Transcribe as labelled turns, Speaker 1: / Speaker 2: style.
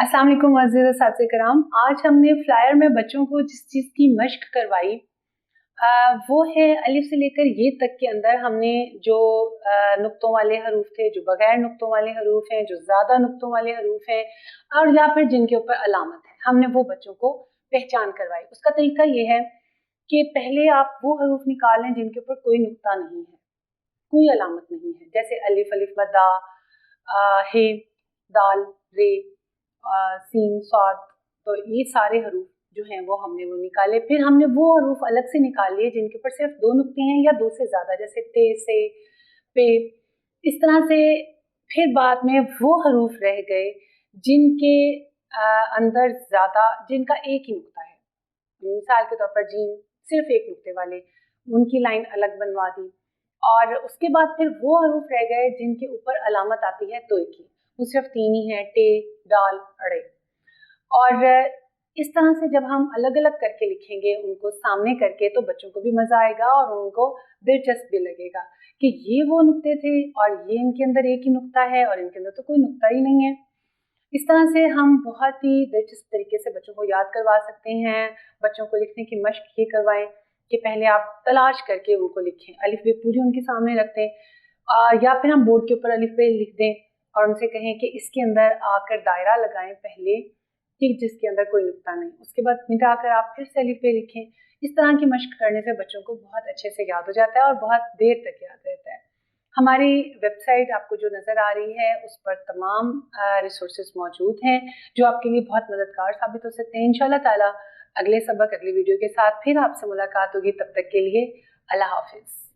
Speaker 1: अस्सलाम वालेकुम अज़ीज़ साथी कराम। आज हमने फ्लायर में बच्चों को जिस चीज़ की मश्क करवाई वो है अलिफ से लेकर ये तक के अंदर हमने जो नुक्तों वाले हरूफ थे, जो बगैर नुक्तों वाले हरूफ हैं, जो ज़्यादा नुक्तों वाले हरूफ हैं और या फिर जिनके ऊपर अलामत है, हमने वो बच्चों को पहचान करवाई। उसका तरीका ये है कि पहले आप वो हरूफ निकाल लें जिनके ऊपर कोई नुक्ता नहीं है, कोई अलामत नहीं है, जैसे अलिफ, अलिफ दा, हे, दाल, रे, सीन, स्वाद। तो ये सारे हरूफ जो हैं वो हमने वो निकाले। फिर हमने वो हरूफ अलग से निकाल लिए जिनके ऊपर सिर्फ दो नुक्ते हैं या दो से ज़्यादा, जैसे ते, से, पे। इस तरह से फिर बाद में वो हरूफ रह गए जिनके अंदर ज़्यादा, जिनका एक ही नुक्ता है। मिसाल के तौर पर जीम, सिर्फ एक नुक्ते वाले, उनकी लाइन अलग बनवा दी। और उसके बाद फिर वो हरूफ रह गए जिनके ऊपर अलामत आती है तोय की, वो सिर्फ तीन ही है, टे, डाल, अड़े। और इस तरह से जब हम अलग अलग करके लिखेंगे उनको सामने करके, तो बच्चों को भी मज़ा आएगा और उनको दिलचस्प भी लगेगा कि ये वो नुक्ते थे और ये इनके अंदर एक ही नुक्ता है और इनके अंदर तो कोई नुक्ता ही नहीं है। इस तरह से हम बहुत ही दिलचस्प तरीके से बच्चों को याद करवा सकते हैं। बच्चों को लिखने की मश्क ये करवाएं कि पहले आप तलाश करके उनको लिखें, अलिफ बे पूरी उनके सामने रख दें, या फिर हम बोर्ड के ऊपर अलिफ बे लिख दें और उनसे कहें कि इसके अंदर आकर दायरा लगाएं पहले, कि जिसके अंदर कोई नुक्ता नहीं, उसके बाद मिटाकर आप फिर से अलिफ बे लिखें। इस तरह की मश्क करने से बच्चों को बहुत अच्छे से याद हो जाता है और बहुत देर तक याद रहता है। हमारी वेबसाइट आपको जो नज़र आ रही है उस पर तमाम रिसोर्सेज मौजूद हैं जो आपके लिए बहुत मददगार साबित हो सकते हैं। इंशाल्लाह ताला अगले सबक, अगली वीडियो के साथ फिर आपसे मुलाकात होगी। तब तक के लिए अल्लाह हाफिज़।